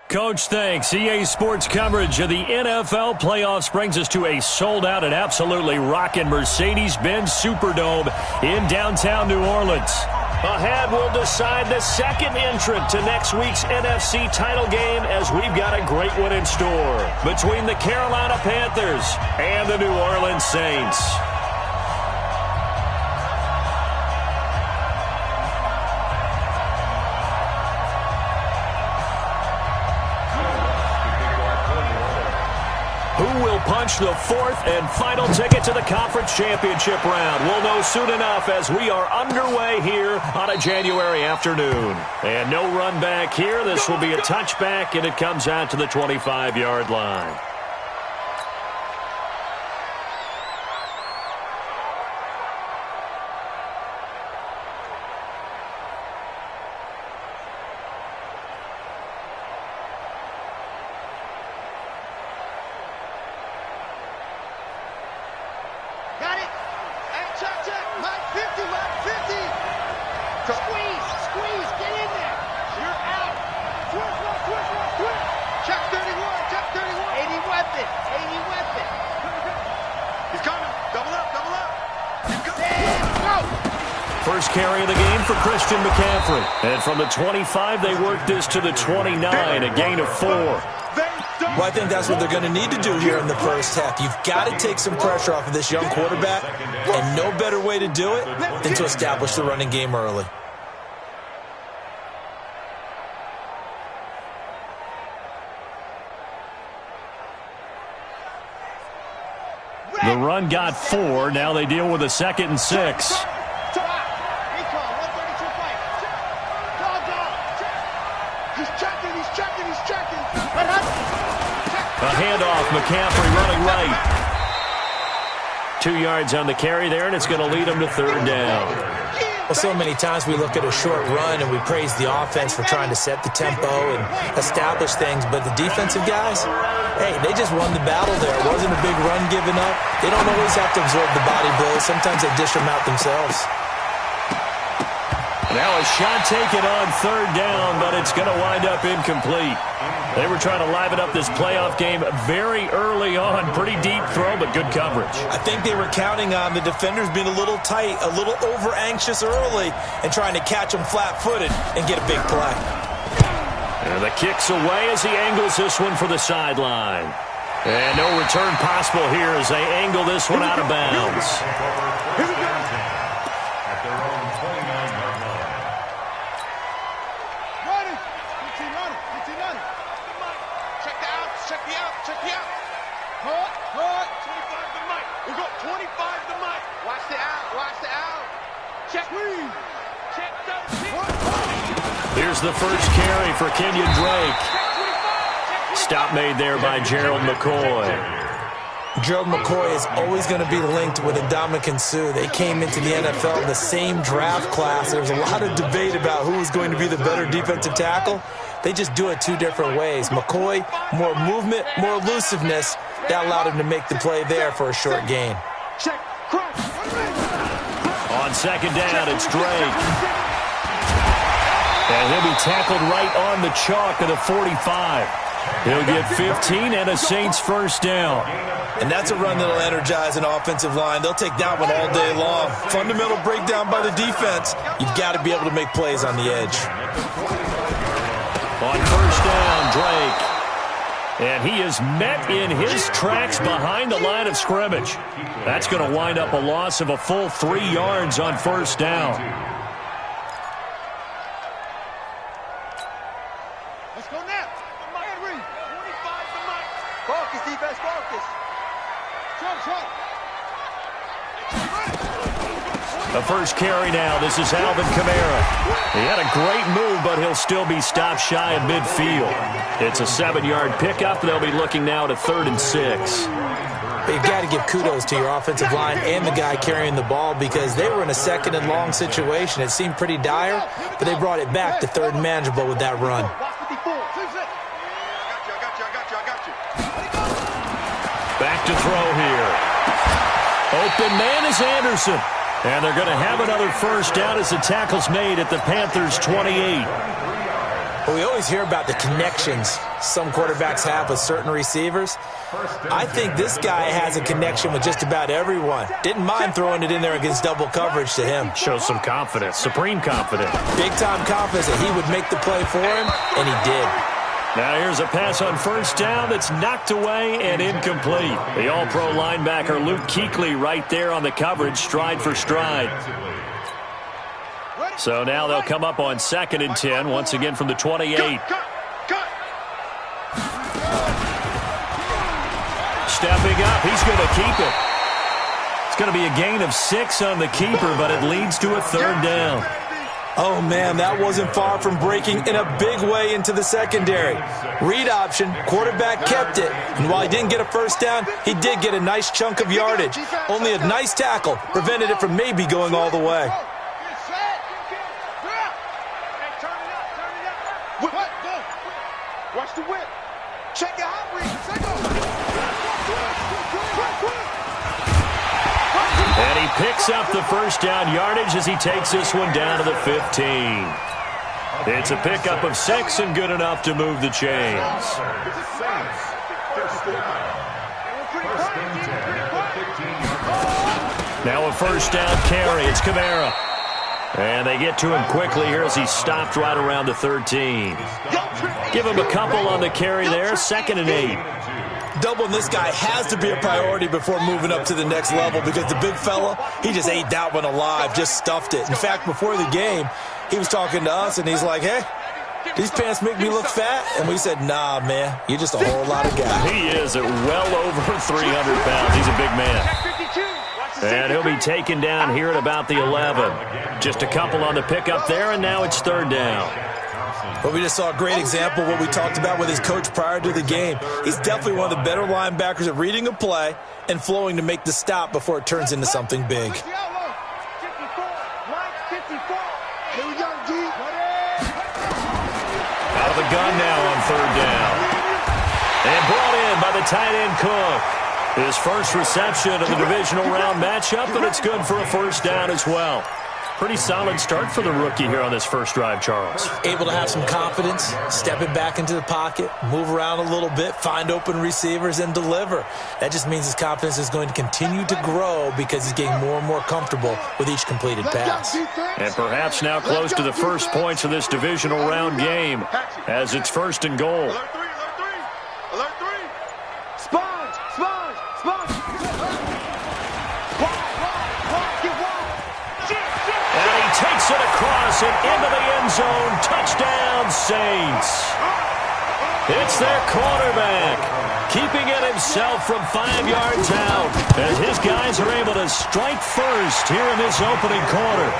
Coach, thanks. EA Sports coverage of the NFL playoffs brings us to a sold-out and absolutely rocking Mercedes-Benz Superdome in downtown New Orleans. Ahead, we'll decide the second entrant to next week's NFC title game as we've got a great one in store between the Carolina Panthers and the New Orleans Saints. Who will punch the fourth and final ticket to the conference championship round? We'll know soon enough as we are underway here on a January afternoon. And no run back here. This will be a touchback, and it comes out to the 25-yard line. First carry of the game for Christian McCaffrey. And from the 25, they work this to the 29, a gain of 4. Well, I think that's what they're going to need to do here in the first half. You've got to take some pressure off of this young quarterback, and no better way to do it than to establish the running game early. The run got 4. Now they deal with a 2nd and 6. A handoff, McCaffrey running right. 2 yards on the carry there, and it's going to lead him to 3rd down. Well, so many times we look at a short run and we praise the offense for trying to set the tempo and establish things, but the defensive guys, hey, they just won the battle there. It wasn't a big run given up. They don't always have to absorb the body blows. Sometimes they dish them out themselves. Now a shot taken on 3rd down, but it's going to wind up incomplete. They were trying to liven up this playoff game very early on. Pretty deep throw, but good coverage. I think they were counting on the defenders being a little tight, a little over-anxious early, and trying to catch them flat-footed and get a big play. And the kick's away as he angles this one for the sideline. And no return possible here as they angle this one out of bounds. Here's the first carry for Kenyon Drake. Stop made there by Gerald McCoy. Gerald McCoy is always going to be linked with Ndamukong Suh. They came into the NFL in the same draft class. There was a lot of debate about who was going to be the better defensive tackle. They just do it 2 different ways. McCoy, more movement, more elusiveness. That allowed him to make the play there for a short gain. On 2nd down, it's Drake. And he'll be tackled right on the chalk of the 45. He'll get 15 and a Saints first down. And that's a run that'll energize an offensive line. They'll take that one all day long. Fundamental breakdown by the defense. You've got to be able to make plays on the edge. On 1st down, Drake. And he is met in his tracks behind the line of scrimmage. That's going to wind up a loss of a full 3 yards on 1st down. Let's go now. Focus, defense, focus. The first carry now. This is Alvin Kamara. He had a great move, but he'll still be stopped shy of midfield. It's a 7-yard pickup. They'll be looking now to 3rd and 6. But you've got to give kudos to your offensive line and the guy carrying the ball because they were in a 2nd and long situation. It seemed pretty dire, but they brought it back to 3rd and manageable with that run. Back to throw here. Open man is Anderson. And they're going to have another first down as the tackle's made at the Panthers' 28. Well, we always hear about the connections some quarterbacks have with certain receivers. I think this guy has a connection with just about everyone. Didn't mind throwing it in there against double coverage to him. Shows some confidence, supreme confidence. Big-time confidence that he would make the play for him, and he did. Now here's a pass on first down that's knocked away and incomplete. The all-pro linebacker Luke Kuechly right there on the coverage, stride for stride. So now they'll come up on 2nd and 10, once again from the 28. Stepping up, he's going to keep it. It's going to be a gain of 6 on the keeper, but it leads to a 3rd down. Oh, man, that wasn't far from breaking in a big way into the secondary. Read option, quarterback kept it. And while he didn't get a first down, he did get a nice chunk of yardage. Only a nice tackle prevented it from maybe going all the way. Watch the whip. Check your hot read. And he picks up the first down yardage as he takes this one down to the 15. It's a pickup of 6 and good enough to move the chains. Now a first down carry. It's Kamara. And they get to him quickly here as he's stopped right around the 13. Give him a couple on the carry there. 2nd and 8. Doubling this guy has to be a priority before moving up to the next level because the big fella, he just ate that one alive, just stuffed it. In fact, before the game, he was talking to us, and he's like, hey, these pants make me look fat? And we said, nah, man, you're just a whole lot of guy. He is at well over 300 pounds. He's a big man. And he'll be taken down here at about the 11. Just a couple on the pickup there, and now it's 3rd down. But we just saw a great example of what we talked about with his coach prior to the game. He's definitely one of the better linebackers at reading a play and flowing to make the stop before it turns into something big. Out of the gun now on 3rd down. And brought in by the tight end Cook. His first reception of the divisional round matchup, and it's good for a first down as well. Pretty solid start for the rookie here on this first drive, Charles. Able to have some confidence, stepping back into the pocket, move around a little bit, find open receivers, and deliver. That just means his confidence is going to continue to grow because he's getting more and more comfortable with each completed pass. And perhaps now close to the first points of this divisional round game as it's 1st and goal. Alert 3, alert 3. Alert 3. Sponge, sponge, sponge. And he takes it across and into the end zone. Touchdown, Saints. It's their quarterback, keeping it himself from 5 yards out as his guys are able to strike first here in this opening quarter.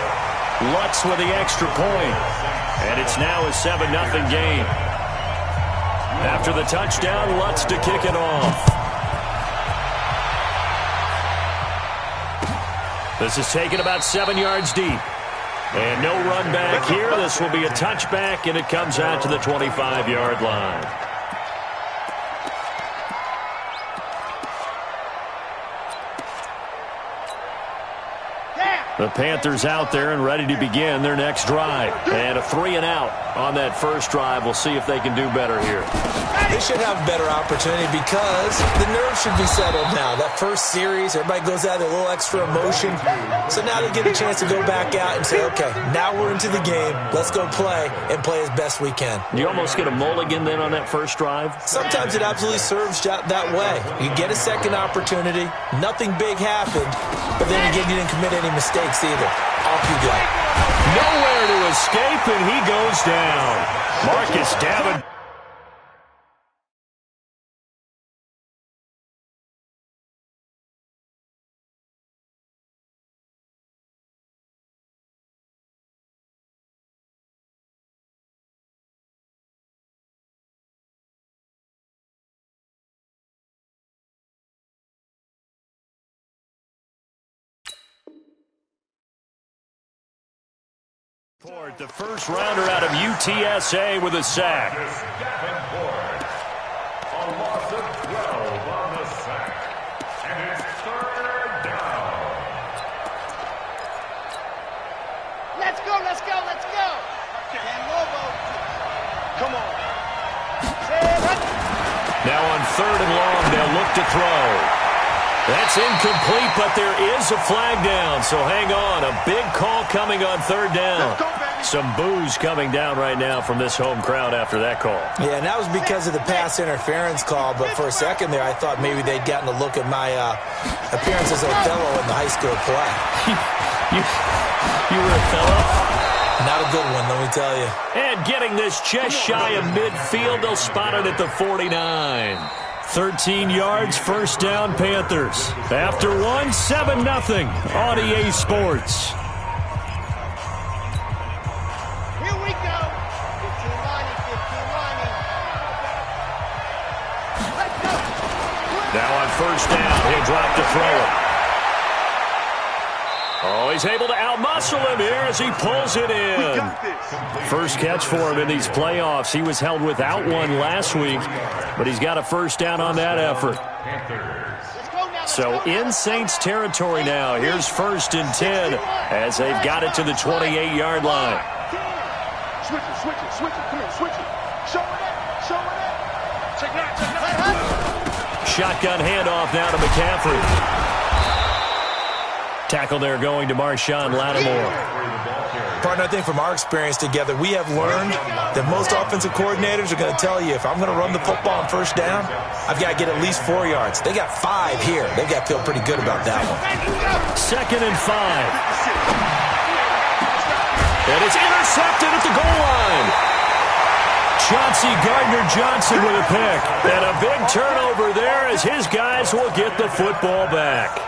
Lutz with the extra point, and it's now a 7-0 game. After the touchdown, Lutz to kick it off. This is taken about 7 yards deep. And no run back here. This will be a touchback, and it comes out to the 25-yard line. The Panthers out there and ready to begin their next drive. And a 3-and-out on that first drive. We'll see if they can do better here. They should have a better opportunity because the nerves should be settled now. That first series, everybody goes out with a little extra emotion. So now they get a chance to go back out and say, okay, now we're into the game. Let's go play and play as best we can. You almost get a mulligan then on that first drive? Sometimes it absolutely serves that way. You get a second opportunity. Nothing big happened. But then again, you didn't commit any mistakes either. Off you go. Nowhere to escape, and he goes down. Marcus Davenport. The first rounder out of UTSA with a sack. A loss of 12 on the sack. And it's 3rd down. Let's go, let's go, let's go. And Lobo. Come on. Now on 3rd and long, they'll look to throw. That's incomplete, but there is a flag down, so hang on. A big call coming on 3rd down. Some boos coming down right now from this home crowd after that call. Yeah, and that was because of the pass interference call, but for a second there, I thought maybe they'd gotten a look at my appearance as Othello in the high school play. You were Othello? Not a good one, let me tell you. And getting this just shy of midfield, they'll spot it at the 49. 13 yards, 1st down, Panthers. After 7-0 on EA Sports. Here we go. 15 lining, 15 lining. Let's go. Now on 1st down, he'll drop to throw it. Oh, he's able to outmuscle him here as he pulls it in. First catch for him in these playoffs. He was held without one last week, but he's got a 1st down on that effort. So in Saints territory now. Here's 1st and 10 as they've got it to the 28-yard line. Switch it, switch it, switch it. Come here, switch it. Show it up, show it up. Check it out, check it out. Shotgun handoff now to McCaffrey. Tackle there going to Marshawn Lattimore. Partner, I think from our experience together, we have learned that most offensive coordinators are going to tell you, if I'm going to run the football on 1st down, I've got to get at least 4 yards. They got 5 here. They've got to feel pretty good about that one. 2nd and 5. And it's intercepted at the goal line. Chauncey Gardner-Johnson with a pick. And a big turnover there as his guys will get the football back.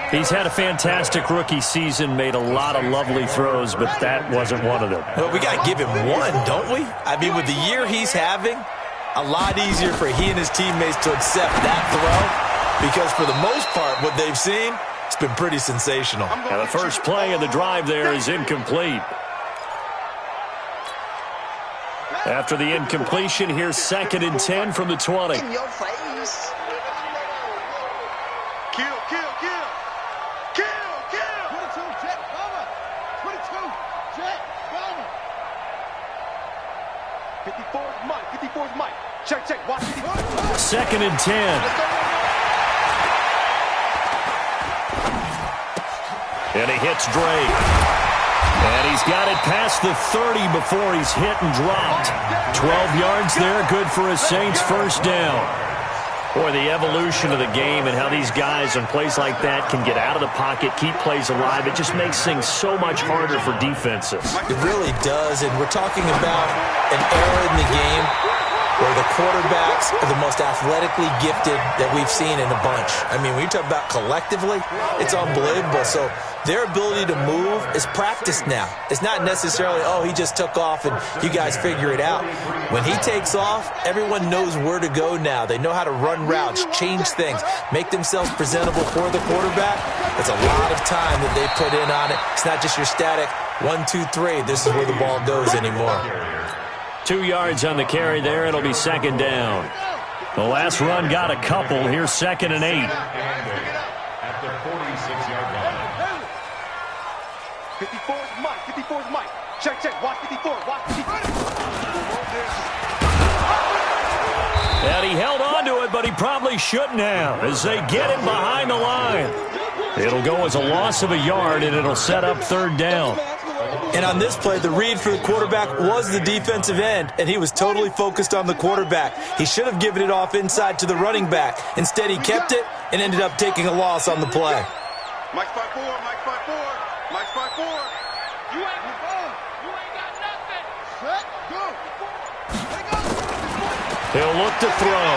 He's had a fantastic rookie season, made a lot of lovely throws, but that wasn't one of them. Well, we got to give him one, don't we? I mean, with the year he's having, a lot easier for he and his teammates to accept that throw, because for the most part, what they've seen, it's been pretty sensational. Now the first play of the drive there is incomplete. After the incompletion, here's 2nd and 10 from the 20. In your face. Kill, kill, kill. Kill, kill. 22, jet, cover. 22, jet, cover. 54's Mike, 54's Mike. Check, check, watch. 2nd and 10. And he hits Drake. And he's got it past the 30 before he's hit and dropped. 12 yards there, good for a Saints 1st down. Boy, the evolution of the game and how these guys on plays like that can get out of the pocket, keep plays alive, it just makes things so much harder for defenses. It really does, and we're talking about an era in the game where the quarterbacks are the most athletically gifted that we've seen in a bunch. I mean, when you talk about collectively, it's unbelievable. So their ability to move is practiced now. It's not necessarily, oh, he just took off and you guys figure it out. When he takes off, everyone knows where to go now. They know how to run routes, change things, make themselves presentable for the quarterback. It's a lot of time that they put in on it. It's not just your static 1, 2, 3. This is where the ball goes anymore. 2 yards on the carry there. It'll be 2nd down. The last run got a couple. Here's 2nd and 8. At the 46-yard line. 54's Mike, 54's Mike. Check, check, watch 54, watch 54. And he held on to it, but he probably shouldn't have as they get him behind the line. It'll go as a loss of a yard, and it'll set up 3rd down. And on this play, the read for the quarterback was the defensive end, and he was totally focused on the quarterback. He should have given it off inside to the running back. Instead, he kept it and ended up taking a loss on the play. Mike's 5-4, Mike's 5-4, Mike's 5-4. You ain't got nothing. Set, go. Let go. He'll look to throw.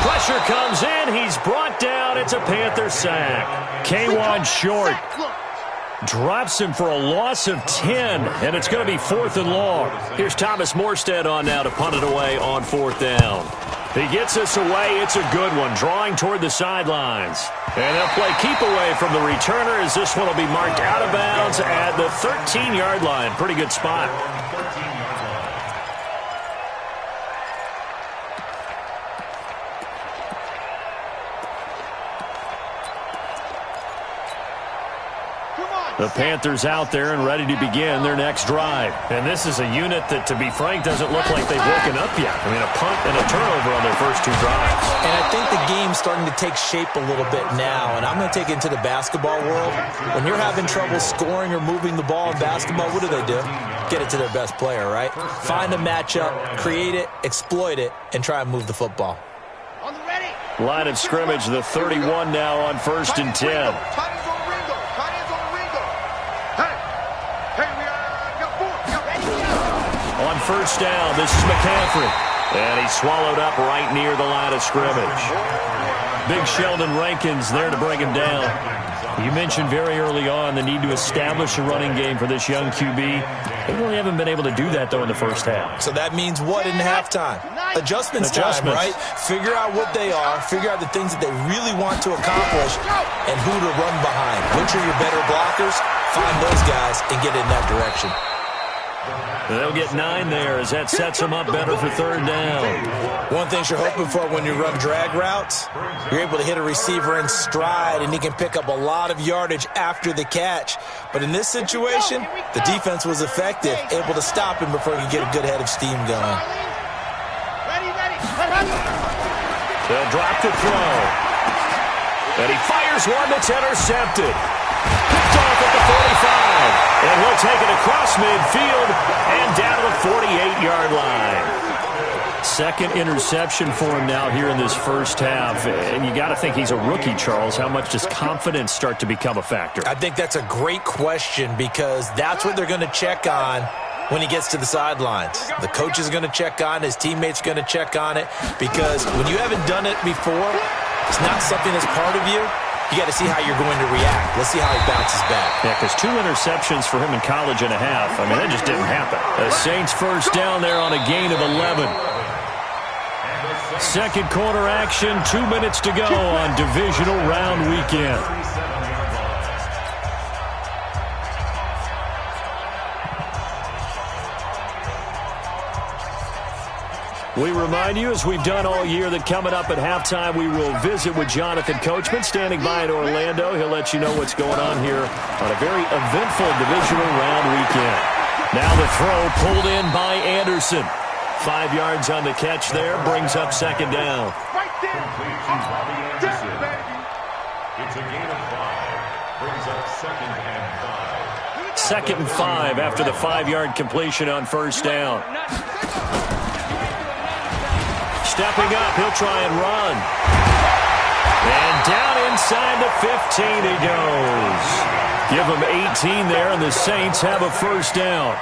Pressure comes in. He's brought down. It's a Panther sack. K1 short. Drops him for a loss of 10, and it's going to be 4th and long. Here's Thomas Morstead on now to punt it away on 4th down. He gets us away. It's a good one, drawing toward the sidelines. And they'll play keep away from the returner as this one will be marked out of bounds at the 13-yard line. Pretty good spot. Come on, The Panthers out there and ready to begin their next drive. And this is a unit that, to be frank, doesn't look like they've woken up yet. I mean, a punt and a turnover on their first two drives. And I think the game's starting to take shape a little bit now. And I'm going to take it into the basketball world. When you're having trouble scoring or moving the ball in basketball, what do? Get it to their best player, right? Find a matchup, create it, exploit it, and try and move the football. On the ready. Line of scrimmage, the 31 now on 1st and 10. On 1st down, this is McCaffrey. And he's swallowed up right near the line of scrimmage. Big Sheldon Rankins there to bring him down. You mentioned very early on the need to establish a running game for this young QB. They really haven't been able to do that, though, in the first half. So that means what in halftime? Adjustments time, right? Figure out what they are, figure out the things that they really want to accomplish, and who to run behind. Which are your better blockers? Find those guys and get in that direction. They'll get 9 there as that sets them up better for 3rd down. One thing you're hoping for when you run drag routes, you're able to hit a receiver in stride, and he can pick up a lot of yardage after the catch. But in this situation, the defense was effective, able to stop him before he could get a good head of steam going. They'll drop to throw. And he fires one that's intercepted. Picked off at the 45. And he'll take it across midfield and down to the 48-yard line. Second interception for him now here in this first half. And you got to think he's a rookie, Charles. How much does confidence start to become a factor? I think that's a great question because that's what they're going to check on when he gets to the sidelines. The coach is going to check on, his teammates are going to check on it, because when you haven't done it before, it's not something that's part of you. You got to see how you're going to react. Let's see how he bounces back. Yeah, because 2 interceptions for him in college and a half. I mean, that just didn't happen. The Saints first down there on a gain of 11. Second quarter action, 2 minutes to go on divisional round weekend. We remind you, as we've done all year, that coming up at halftime, we will visit with Jonathan Coachman, standing by in Orlando. He'll let you know what's going on here on a very eventful divisional round weekend. Now the throw pulled in by Anderson. 5 yards on the catch there, brings up 2nd down. Right there. It's a gain of 5. Brings up 2nd and 5. 2nd and 5 after the 5-yard completion on 1st down. Stepping up, he'll try and run. And down inside the 15 he goes. Give him 18 there, and the Saints have a 1st down.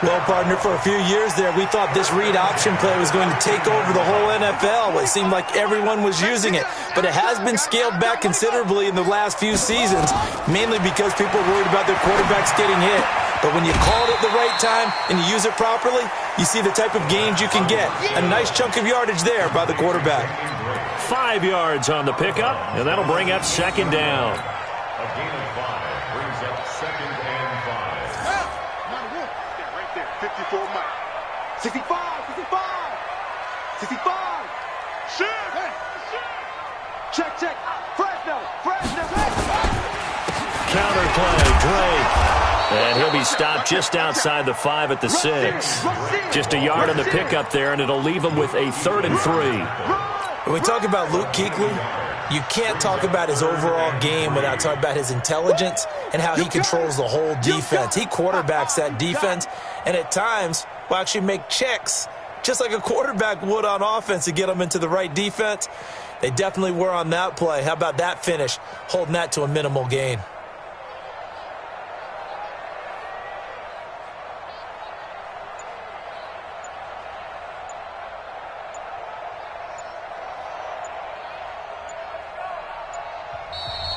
Well, partner, for a few years there, we thought this read option play was going to take over the whole NFL. It seemed like everyone was using it. But it has been scaled back considerably in the last few seasons, mainly because people are worried about their quarterbacks getting hit. But when you call it at the right time and you use it properly, you see the type of gains you can get. A nice chunk of yardage there by the quarterback. 5 yards on the pickup, and that'll bring up 2nd down. A gain of 5 brings up 2nd and 5. Right there, 54 Mike. 65, 65, 65. Shit. Check. Fresno. Counter play, Drake. And he'll be stopped just outside the 5 at the 6. Just a yard on the pickup there, and it'll leave him with a 3rd and 3. When we talk about Luke Kuechly, you can't talk about his overall game without talking about his intelligence and how he controls the whole defense. He quarterbacks that defense, and at times will actually make checks just like a quarterback would on offense to get them into the right defense. They definitely were on that play. How about that finish, holding that to a minimal gain?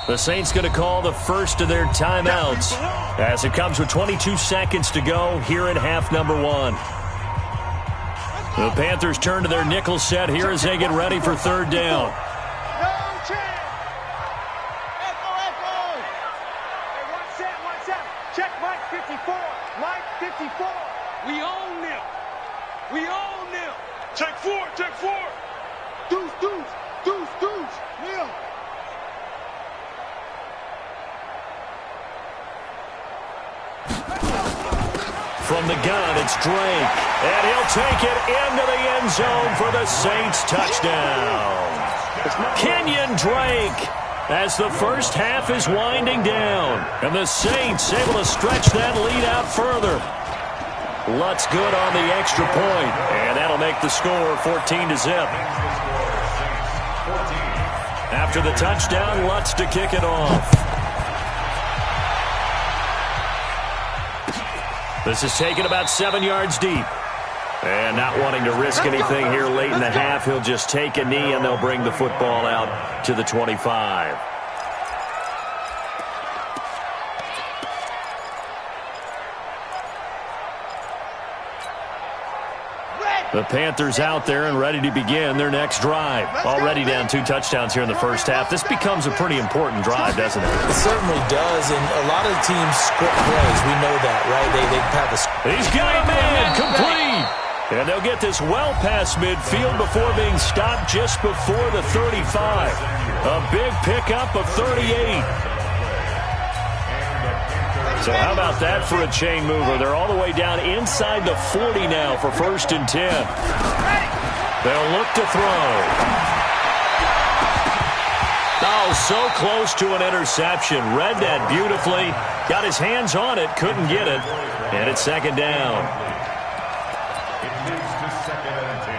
The Saints going to call the first of their timeouts as it comes with 22 seconds to go here in half number 1. The Panthers turn to their nickel set here as they get ready for 3rd down. No chance. Echo. Hey, one set. Check Mike 54. Mike 54. We own them. Check 4. Deuce. Will. From the gun, it's Drake. And he'll take it into the end zone for the Saints touchdown. Kenyon Drake, as the first half is winding down. And the Saints able to stretch that lead out further. Lutz good on the extra point. And that'll make the score 14-0. After the touchdown, Lutz to kick it off. This is taken about 7 yards deep. And not wanting to risk anything here late in the half, he'll just take a knee and they'll bring the football out to the 25. The Panthers out there and ready to begin their next drive. Already down 2 touchdowns here in the first half. This becomes a pretty important drive, doesn't it? It certainly does, and a lot of teams script plays. We know that, right? They have a... He's got a man complete. And they'll get this well past midfield before being stopped just before the 35. A big pickup of 38. So how about that for a chain mover? They're all the way down inside the 40 now for 1st and 10. They'll look to throw. Oh, so close to an interception. Read that beautifully. Got his hands on it, couldn't get it. And it's 2nd down. It moves to 2nd and 10.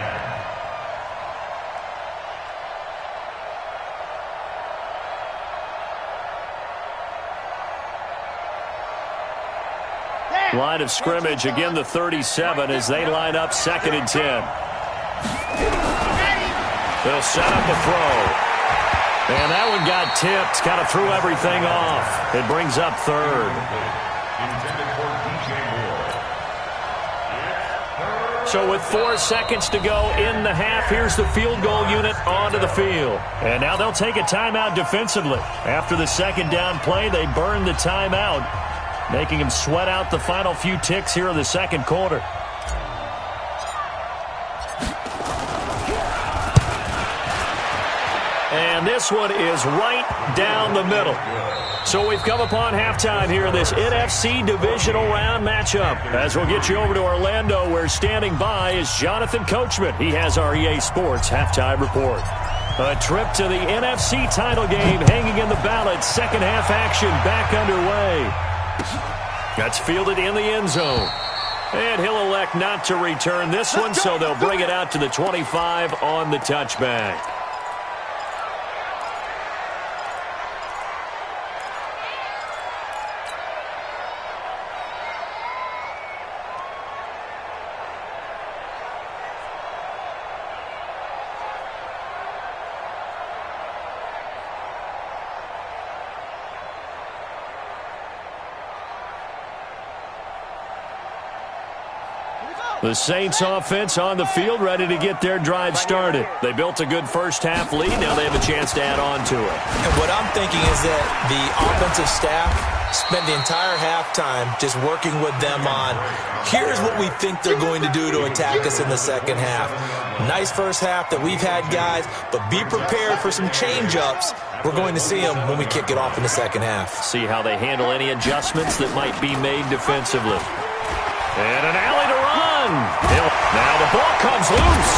Line of scrimmage, again the 37 as they line up 2nd and 10. They'll set up a throw. And that one got tipped, kind of threw everything off. It brings up 3rd. So with 4 seconds to go in the half, here's the field goal unit onto the field. And now they'll take a timeout defensively. After the 2nd down play, they burn the timeout, making him sweat out the final few ticks here in the 2nd quarter. And this one is right down the middle. So we've come upon halftime here in this NFC divisional round matchup. As we'll get you over to Orlando, where standing by is Jonathan Coachman. He has our EA Sports halftime report. A trip to the NFC title game hanging in the balance. 2nd half action back underway. That's fielded in the end zone. And he'll elect not to return this one, so they'll bring it out to the 25 on the touchback. The Saints offense on the field, ready to get their drive started. They built a good first half lead. Now they have a chance to add on to it. And what I'm thinking is that the offensive staff spent the entire halftime just working with them on, here's what we think they're going to do to attack us in the 2nd half. Nice first half that we've had, guys, but be prepared for some change-ups. We're going to see them when we kick it off in the 2nd half. See how they handle any adjustments that might be made defensively. And an alley to run. Now the ball comes loose.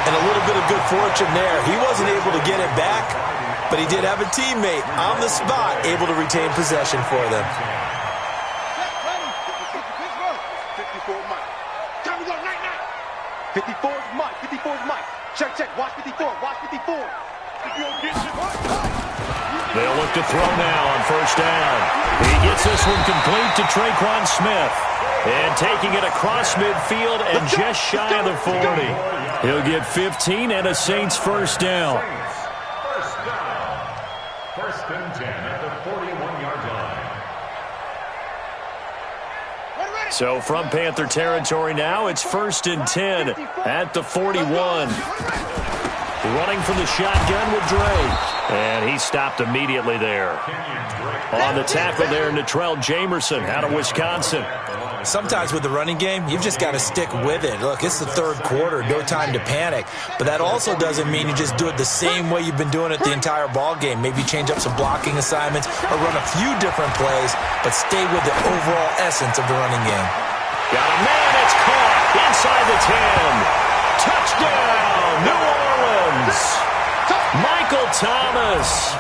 And a little bit of good fortune there. He wasn't able to get it back, but he did have a teammate on the spot able to retain possession for them. 54 Mike. Time to go, night, night. 54's Mike. 54's Mike. Check, check. Watch 54. Watch 54. They'll look to throw now on 1st down. He gets this one complete to Traquan Smith. And taking it across midfield and just shy of the 40. He'll get 15 and a Saints 1st down. First down. 1st and 10 at the 41-yard line. So from Panther territory now, it's 1st and 10 at the 41. Running from the shotgun with Drake. And he stopped immediately there. On the tackle there, Natrell Jamerson out of Wisconsin. Sometimes with the running game, you've just got to stick with it. Look, it's the third quarter, no time to panic. But that also doesn't mean you just do it the same way you've been doing it the entire ball game. Maybe change up some blocking assignments or run a few different plays, but stay with the overall essence of the running game. Got a man, it's caught inside the 10. Touchdown, New Orleans. Michael Thomas,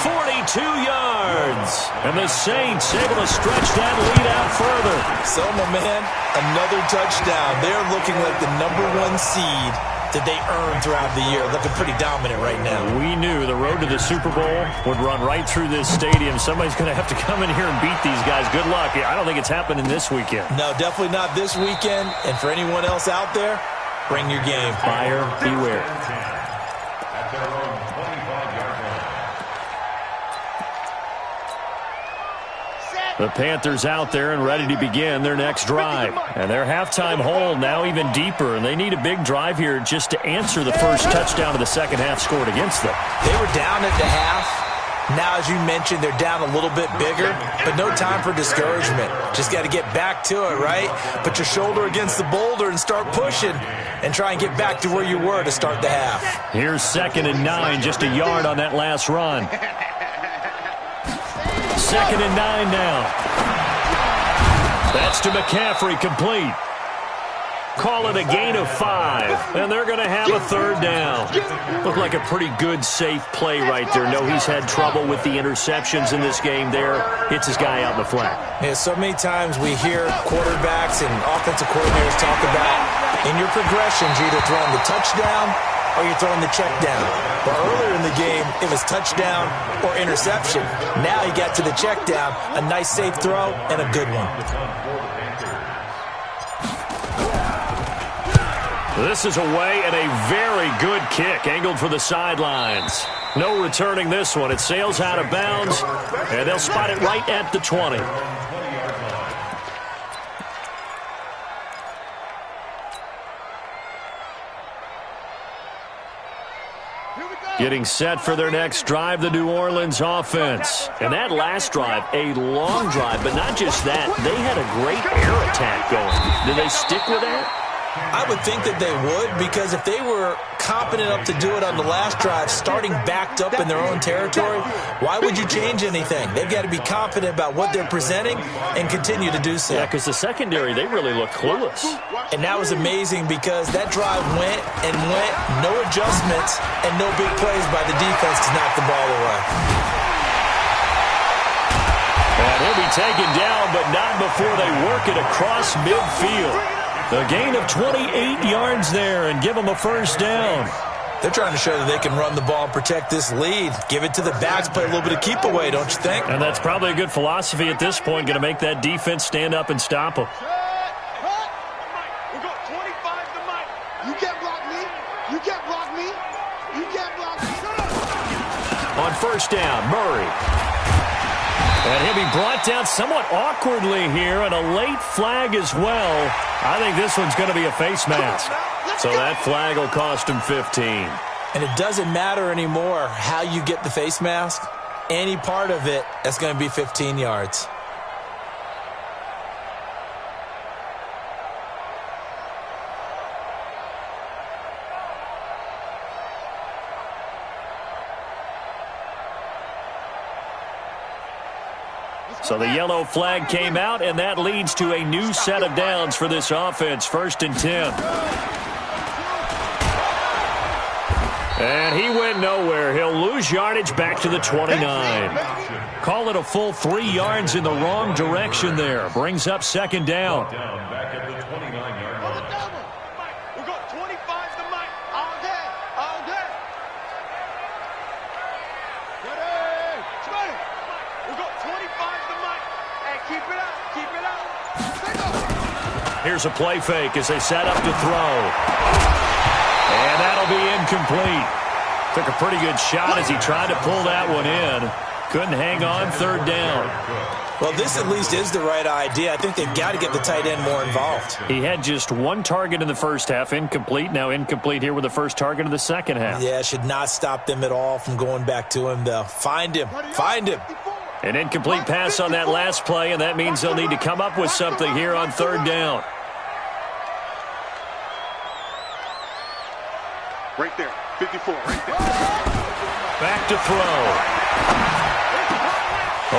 42 yards. And the Saints able to stretch that lead out further. So, my man, another touchdown. They're looking like the #1 seed that they earned throughout the year. Looking pretty dominant right now. We knew the road to the Super Bowl would run right through this stadium. Somebody's going to have to come in here and beat these guys. Good luck. I don't think it's happening this weekend. No, definitely not this weekend. And for anyone else out there, bring your game. Buyer beware. At their own 25-yard line. The Panthers out there and ready to begin their next drive. And their halftime hole now even deeper. And they need a big drive here just to answer the first touchdown of the second half scored against them. They were down at the half. Now, as you mentioned, they're down a little bit bigger, but no time for discouragement. Just got to get back to it, right? Put your shoulder against the boulder and start pushing and try and get back to where you were to start the half. Here's 2nd and 9, just a yard on that last run. 2nd and 9 now. That's to McCaffrey, complete. Call it a gain of 5, and they're going to have a 3rd down. Looked like a pretty good, safe play right there. No, he's had trouble with the interceptions in this game there. Hits his guy out in the flat. Yeah, so many times we hear quarterbacks and offensive coordinators talk about in your progressions, you're either throwing the touchdown or you're throwing the check down. But earlier in the game, it was touchdown or interception. Now he got to the check down, a nice safe throw, and a good one. This is away and a very good kick, angled for the sidelines. No returning this one. It sails out of bounds, and they'll spot it right at the 20. Getting set for their next drive, the New Orleans offense. And that last drive, a long drive, but not just that. They had a great air attack going. Did they stick with that? I would think that they would, because if they were competent enough to do it on the last drive, starting backed up in their own territory, why would you change anything? They've got to be confident about what they're presenting and continue to do so. Yeah, because the secondary, they really look clueless. And that was amazing because that drive went and went, no adjustments, and no big plays by the defense to knock the ball away. And he'll be taken down, but not before they work it across midfield. A gain of 28 yards there and give them a 1st down. They're trying to show that they can run the ball and protect this lead. Give it to the backs, play a little bit of keep away, don't you think? And that's probably a good philosophy at this point, going to make that defense stand up and stop them. We got 25 to Mike. You can't block me. You can't block me. You can't block me. On 1st down, Murray. And he'll be brought down somewhat awkwardly here, and a late flag as well. I think this one's going to be a face mask. So that flag will cost him 15. And it doesn't matter anymore how you get the face mask. Any part of it, that's going to be 15 yards. So the yellow flag came out, and that leads to a new set of downs for this offense. 1st and 10. And he went nowhere. He'll lose yardage back to the 29. Call it a full 3 yards in the wrong direction there. Brings up 2nd down. Back at the 29-yard line. We got 25 to Mike. All day. All day. Ready. We got 25 to Mike. Hey, keep it up. Keep it up. Here's a play fake as they set up to throw. And that'll be incomplete. Took a pretty good shot as he tried to pull that one in. Couldn't hang on. 3rd down. Well, this at least is the right idea. I think they've got to get the tight end more involved. He had just 1 target in the first half, incomplete. Now incomplete here with the first target of the second half. Yeah, should not stop them at all from going back to him, though. Find him. Find him. An incomplete pass on that last play, and that means they'll need to come up with something here on third down. Right there, 54, right there. Back to throw.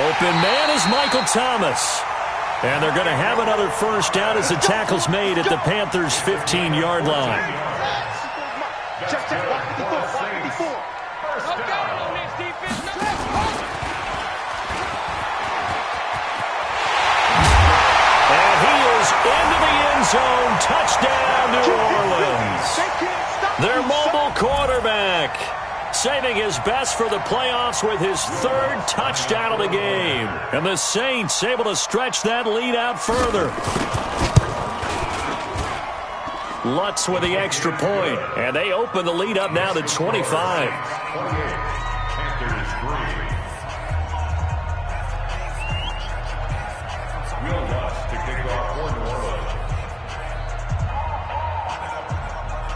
Open man is Michael Thomas. And they're going to have another first down as the tackle's made at the Panthers' 15-yard line. Check, 54. And he is into the end zone. Touchdown, New Orleans. Their mobile quarterback saving his best for the playoffs with his third touchdown of the game. And the Saints able to stretch that lead out further. Lutz with the extra point, and they open the lead up now to 25.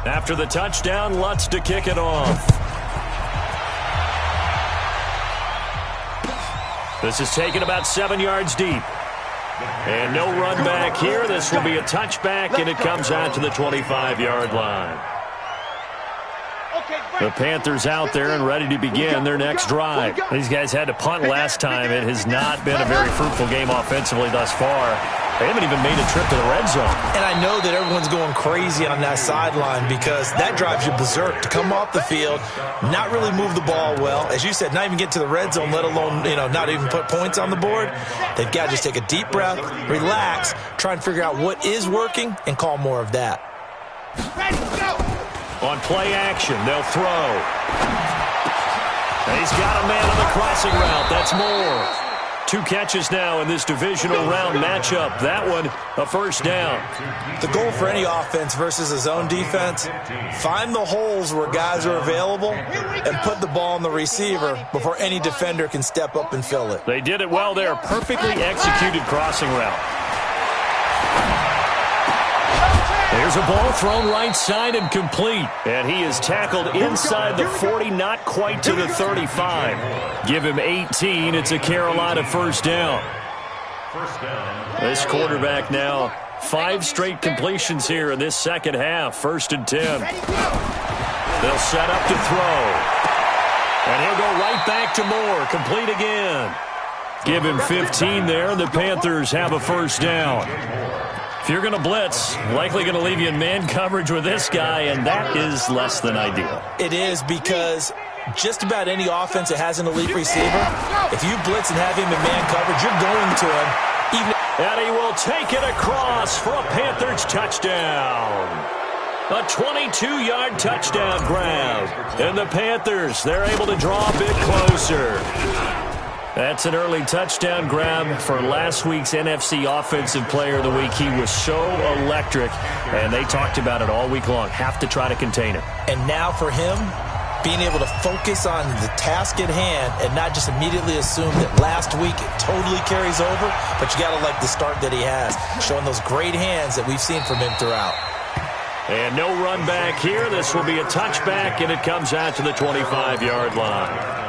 After the touchdown, Lutz to kick it off. This is taken about 7 yards deep. And no run back here. This will be a touchback, and it comes out to the 25-yard line. The Panthers out there and ready to begin their next drive. These guys had to punt last time. It has not been a very fruitful game offensively thus far. They haven't even made a trip to the red zone. And I know that everyone's going crazy on that sideline because that drives you berserk to come off the field, not really move the ball well. As you said, not even get to the red zone, let alone, not even put points on the board. They've got to just take a deep breath, relax, try and figure out what is working, and call more of that. Ready, go! On play action, they'll throw. And he's got a man on the crossing route. That's Moore. 2 catches now in this divisional round matchup. That one, a first down. The goal for any offense versus a zone defense, find the holes where guys are available and put the ball on the receiver before any defender can step up and fill it. They did it well there. Perfectly executed crossing route. There's a ball thrown right side and complete. And he is tackled inside the 40, not quite to the 35. Give him 18. It's a Carolina first down. This quarterback now, 5 straight completions here in this second half. 1st and 10. They'll set up to throw. And he'll go right back to Moore. Complete again. Give him 15 there. The Panthers have a first down. If you're going to blitz, likely going to leave you in man coverage with this guy, and that is less than ideal. It is because just about any offense that has an elite receiver, if you blitz and have him in man coverage, you're going to him. And he will take it across for a Panthers touchdown. A 22-yard touchdown grab. And the Panthers, they're able to draw a bit closer. That's an early touchdown grab for last week's NFC Offensive Player of the Week. He was so electric, and they talked about it all week long. Have to try to contain him. And now for him, being able to focus on the task at hand and not just immediately assume that last week it totally carries over, but you got to like the start that he has, showing those great hands that we've seen from him throughout. And no run back here. This will be a touchback, and it comes out to the 25-yard line.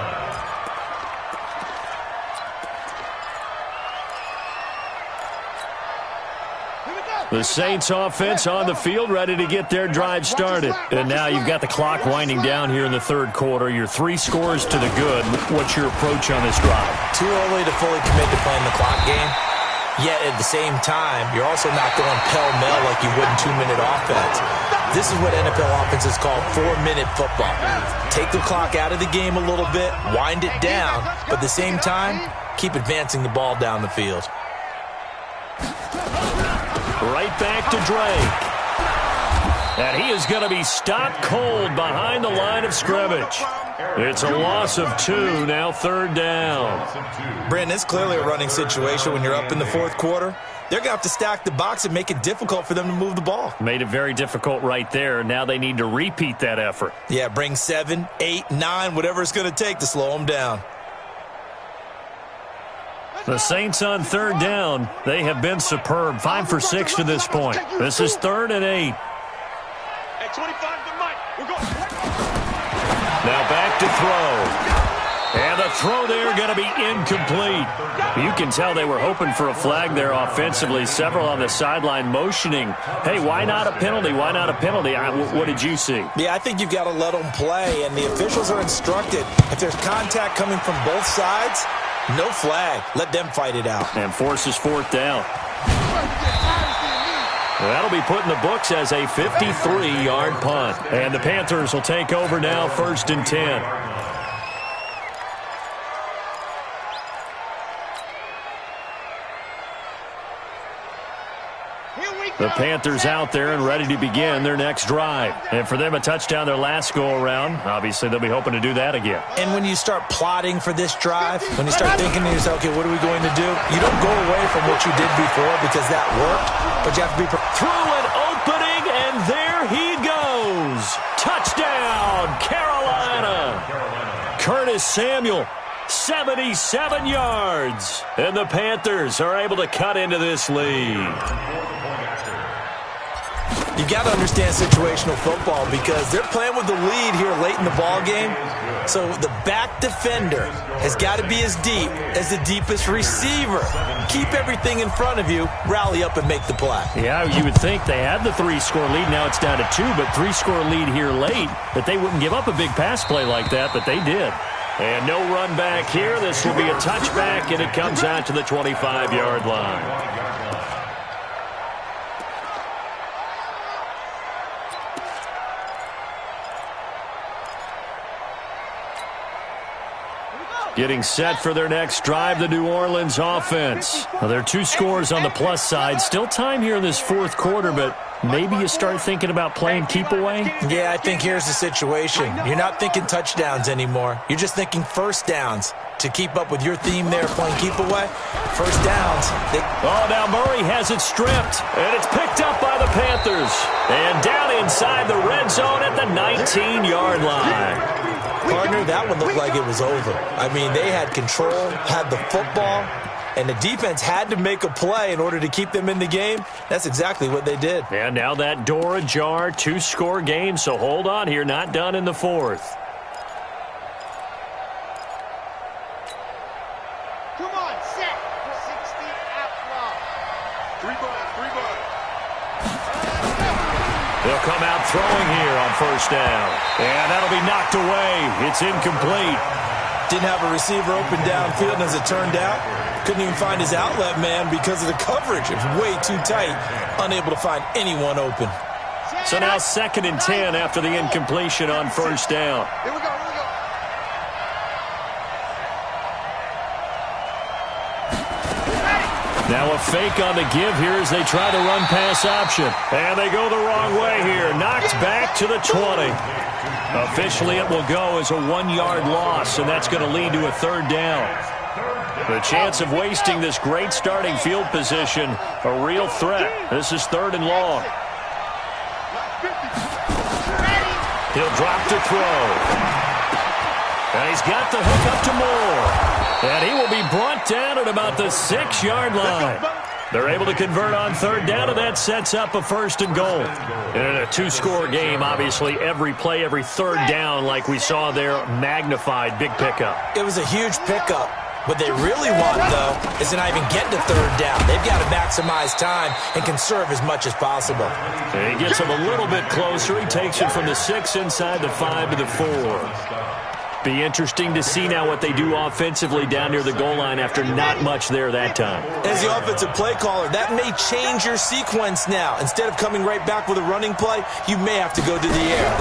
The Saints offense on the field, ready to get their drive started. And now you've got the clock winding down here in the third quarter. You're 3 scores to the good. What's your approach on this drive? Too early to fully commit to playing the clock game. Yet at the same time, you're also not going pell-mell like you would in 2-minute offense. This is what NFL offenses call 4-minute football. Take the clock out of the game a little bit, wind it down, but at the same time, keep advancing the ball down the field. Right back to Drake. And he is going to be stopped cold behind the line of scrimmage. It's a loss of 2, now 3rd down. Brandon, it's clearly a running situation when you're up in the 4th quarter. They're going to have to stack the box and make it difficult for them to move the ball. Made it very difficult right there. Now they need to repeat that effort. Yeah, bring 7, 8, 9, whatever it's going to take to slow them down. The Saints on 3rd down. They have been superb. 5 for 6 to this point. This is 3rd and 8. At 25 to Mike. We're going. Now back to throw. And the throw there going to be incomplete. You can tell they were hoping for a flag there offensively. Several on the sideline motioning, hey, why not a penalty? Why not a penalty? What did you see? Yeah, I think you've got to let them play, and the officials are instructed. If there's contact coming from both sides, no flag. Let them fight it out. And forces fourth down. That'll be put in the books as a 53-yard punt. And the Panthers will take over now, 1st and 10. The Panthers out there and ready to begin their next drive. And for them, a touchdown their last go-around. Obviously, they'll be hoping to do that again. And when you start plotting for this drive, when you start thinking to yourself, okay, what are we going to do? You don't go away from what you did before because that worked, but you have to be through an opening, and there he goes. Touchdown, Carolina. Curtis Samuel, 77 yards. And the Panthers are able to cut into this lead. You got to understand situational football because they're playing with the lead here late in the ball game. So the back defender has got to be as deep as the deepest receiver. Keep everything in front of you, rally up and make the play. Yeah, you would think they had the 3-score lead. Now it's down to 2, but 3-score lead here late, that they wouldn't give up a big pass play like that, but they did. And no run back here. This will be a touchback, and it comes out to the 25-yard line. Getting set for their next drive, the New Orleans offense. Now, there are 2 scores on the plus side. Still time here in this 4th quarter, but maybe you start thinking about playing keep away? Yeah, I think here's the situation. You're not thinking touchdowns anymore. You're just thinking first downs. To keep up with your theme there, playing keep away, first downs. Oh, now Murray has it stripped, and it's picked up by the Panthers. And down inside the red zone at the 19-yard line. Partner, that one looked like it was over. I mean, they had control, had the football, and the defense had to make a play in order to keep them in the game. That's exactly what they did. And now that door ajar, 2-score game, so hold on here, not done in the 4th. Come on, set. 60 out block. 3 balls. They'll come out throwing here on first down. And that'll be knocked away. It's incomplete. Didn't have a receiver open downfield, and as it turned out, couldn't even find his outlet man because of the coverage. It was way too tight, unable to find anyone open. So now 2nd and 10 after the incompletion on first down. Here we go. Now a fake on the give here as they try to run pass option. And they go the wrong way here. Knocked back to the 20. Officially it will go as a 1-yard loss, and that's going to lead to a 3rd down. The chance of wasting this great starting field position, a real threat. This is 3rd and long. He'll drop to throw. And he's got the hook up to Moore. And he will be brought down at about the 6-yard line. They're able to convert on 3rd down, and that sets up a 1st and goal. And in a 2-score game, obviously, every play, every 3rd down, like we saw there, magnified, big pickup. It was a huge pickup. What they really want, though, is to not even get to 3rd down. They've got to maximize time and conserve as much as possible. And he gets him a little bit closer. He takes it from the 6 inside the 5 to the 4. Be interesting to see now what they do offensively down near the goal line after not much there that time. As the offensive play caller, that may change your sequence now. Instead of coming right back with a running play, you may have to go to the air.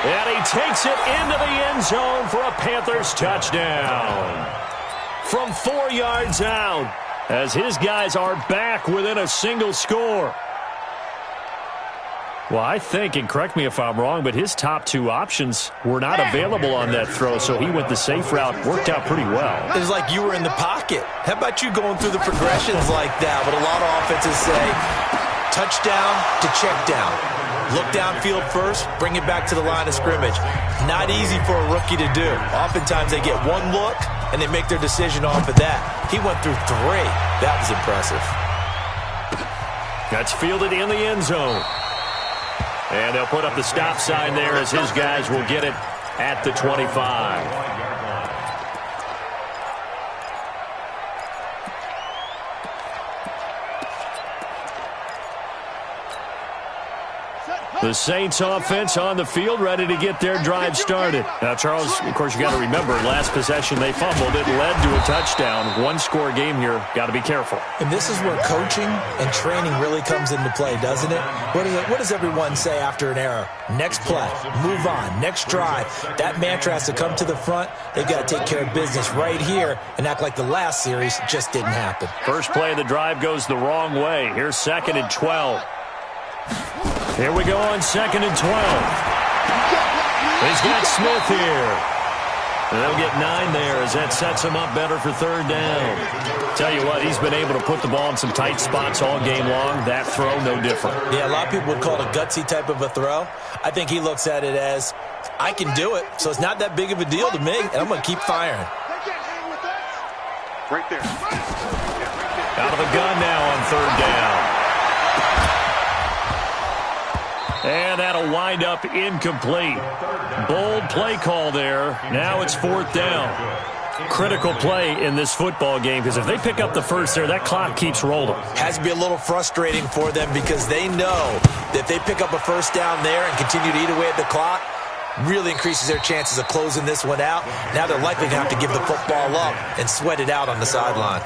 And he takes it into the end zone for a Panthers touchdown. From 4 yards out, as his guys are back within a single score. Well, I think, and correct me if I'm wrong, but his top 2 options were not available on that throw, so he went the safe route. Worked out pretty well. It was like you were in the pocket. How about you going through the progressions like that? But a lot of offenses say touchdown to check down. Look downfield first, bring it back to the line of scrimmage. Not easy for a rookie to do. Oftentimes they get one look, and they make their decision off of that. He went through 3. That was impressive. That's fielded in the end zone. And they'll put up the stop sign there as his guys will get it at the 25. The Saints offense on the field, ready to get their drive started. Now, Charles, of course, you got to remember, last possession they fumbled. It led to a touchdown. One-score game here. Got to be careful. And this is where coaching and training really comes into play, doesn't it? What does everyone say after an error? Next play, move on, next drive. That mantra has to come to the front. They've got to take care of business right here and act like the last series just didn't happen. First play of the drive goes the wrong way. Here's 2nd and 12. Here we go on 2nd and 12. He's got Smith here. And they'll get 9 there as that sets him up better for 3rd down. Tell you what, he's been able to put the ball in some tight spots all game long. That throw, no different. Yeah, a lot of people would call it a gutsy type of a throw. I think he looks at it as, I can do it, so it's not that big of a deal to me, and I'm going to keep firing. Right there. Out of the gun now on 3rd down. And that'll wind up incomplete. Bold play call there. Now it's 4th down. Critical play in this football game because if they pick up the first there, that clock keeps rolling. Has to be a little frustrating for them because they know that if they pick up a first down there and continue to eat away at the clock, really increases their chances of closing this one out. Now they're likely to have to give the football up and sweat it out on the sideline.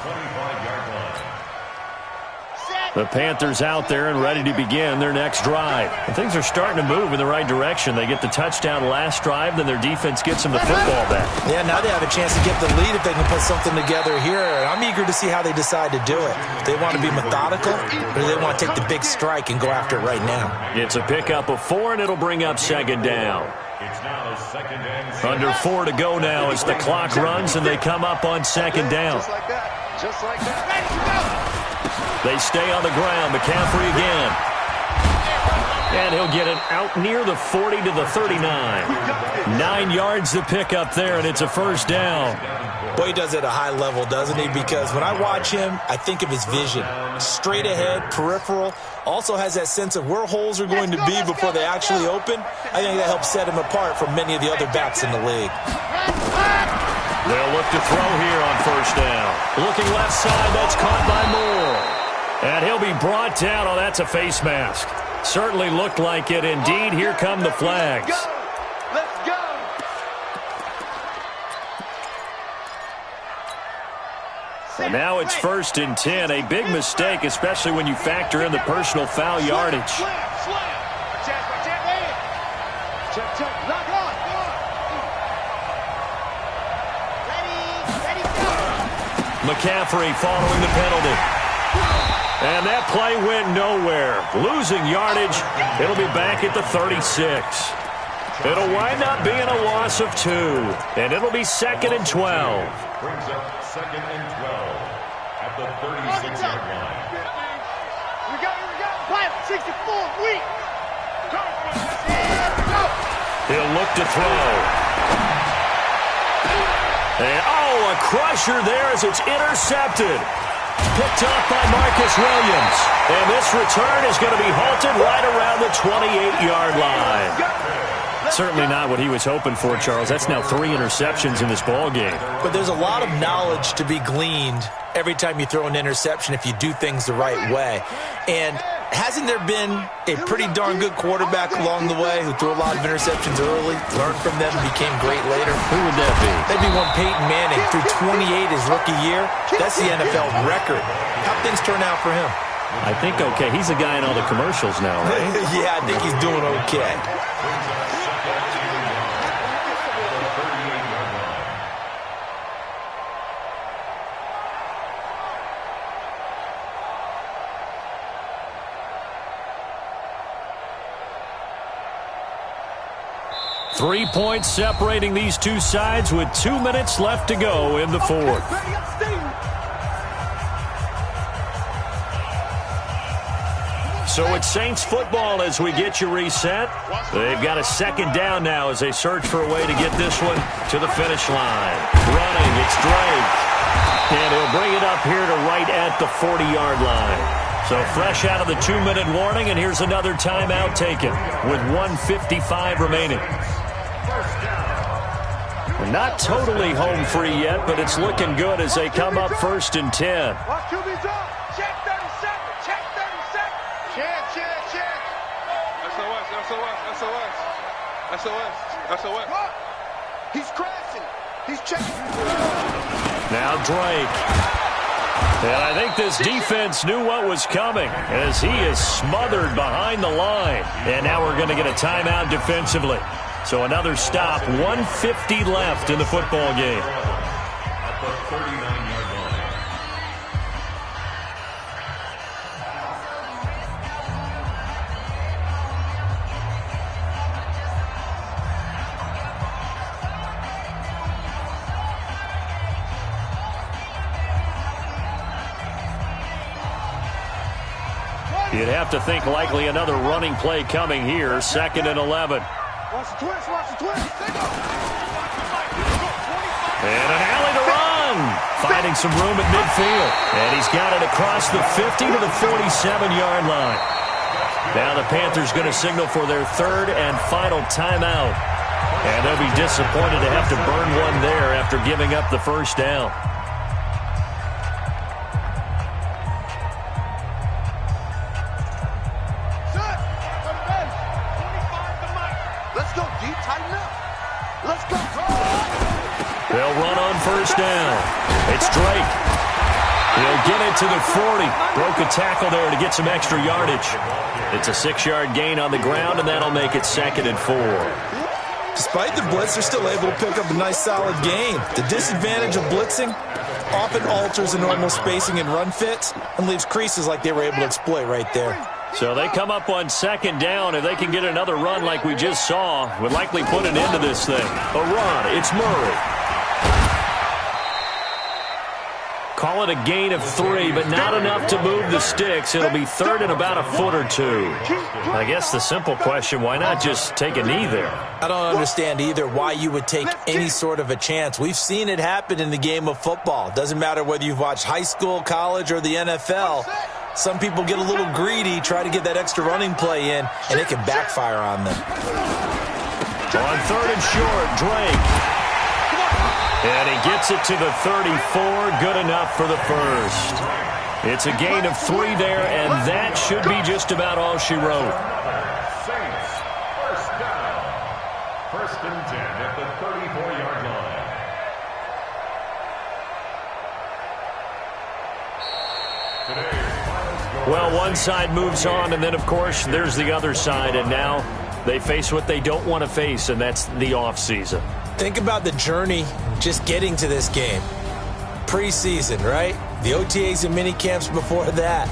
The Panthers out there and ready to begin their next drive. And things are starting to move in the right direction. They get the touchdown last drive, then their defense gets them the football back. Yeah, now they have a chance to get the lead if they can put something together here. I'm eager to see how they decide to do it. They want to be methodical, or do they want to take the big strike and go after it right now? It's a pickup of 4, and it'll bring up 2nd down. It's now 2nd and Under 4 to go now as the clock runs, and they come up on 2nd down. Just like that. Just like that. Ready to go. They stay on the ground. McCaffrey again. And he'll get it out near the 40 to the 39. 9 yards to pick up there, and it's a 1st down. Boy, he does it at a high level, doesn't he? Because when I watch him, I think of his vision. Straight ahead, peripheral. Also has that sense of where holes are going to be before they actually open. I think that helps set him apart from many of the other backs in the league. They'll look to throw here on 1st down. Looking left side, that's caught by Moore. And he'll be brought down. Oh, that's a face mask. Certainly looked like it. Indeed, here come the flags. Let's go. And now it's 1st and 10. A big mistake, especially when you factor in the personal foul yardage. Slam. Check. Lock on. Ready, go. McCaffrey following the penalty. And that play went nowhere. Losing yardage. It'll be back at the 36. It'll wind up being a loss of 2. And it'll be 2nd and 12. brings up 2nd and 12 at the 36-yard line. Here we go. Quiet, 64, weak. He'll look to throw. And, a crusher there as it's intercepted. Picked off by Marcus Williams. And this return is going to be halted right around the 28-yard line. Certainly not what he was hoping for, Charles. That's now 3 interceptions in this ball game. But there's a lot of knowledge to be gleaned every time you throw an interception if you do things the right way. And hasn't there been a pretty darn good quarterback along the way who threw a lot of interceptions early, learned from them, and became great later? Who would that be? That'd be one Peyton Manning. Threw 28 his rookie year. That's the NFL record. How'd things turn out for him? I think okay. He's a guy in all the commercials now, right? Yeah, I think he's doing okay. 3 points separating these two sides with 2 minutes left to go in the fourth. So it's Saints football as we get you reset. They've got a second down now as they search for a way to get this one to the finish line. Running, it's Drake. And he'll bring it up here to right at the 40-yard line. So fresh out of the 2-minute warning, and here's another timeout taken with 1:55 remaining. First down. Not totally home free yet, but it's looking good as they come up 1st and 10. Watch QB drop. Check 37. Check 37. Check. SOS. He's crashing. He's checking. Now Drake. And I think this defense knew what was coming as he is smothered behind the line. And now we're going to get a timeout defensively. So another stop, 1:50 left in the football game. At the 39-yard line. You'd have to think likely another running play coming here, 2nd and 11. Watch the twist. And an alley to run. Finding some room at midfield. And he's got it across the 50 to the 47-yard line. Now the Panthers going to signal for their 3rd and final timeout. And they'll be disappointed to have to burn one there after giving up the first down. They'll run on 1st down. It's Drake. He'll get it to the 40. Broke a tackle there to get some extra yardage. It's a 6-yard gain on the ground, and that'll make it 2nd and 4. Despite the blitz, they're still able to pick up a nice, solid gain. The disadvantage of blitzing often alters the normal spacing and run fits and leaves creases like they were able to exploit right there. So they come up on 2nd down. If they can get another run like we just saw, would likely put an end to this thing. A run. It's Murray. Call it a gain of 3, but not enough to move the sticks. It'll be 3rd and about a foot or 2. I guess the simple question, why not just take a knee there? I don't understand either why you would take any sort of a chance. We've seen it happen in the game of football. Doesn't matter whether you've watched high school, college, or the NFL. Some people get a little greedy, try to get that extra running play in, and it can backfire on them. On 3rd and short, Drake. And he gets it to the 34. Good enough for the first. It's a gain of 3 there, and that should be just about all she wrote. Saints, 1st down. 1st and 10 at the 34-yard line. Well, one side moves on, and then, of course, there's the other side, and now they face what they don't want to face, and that's the offseason. Think about the journey just getting to this game. Preseason, right? The OTAs and mini camps before that.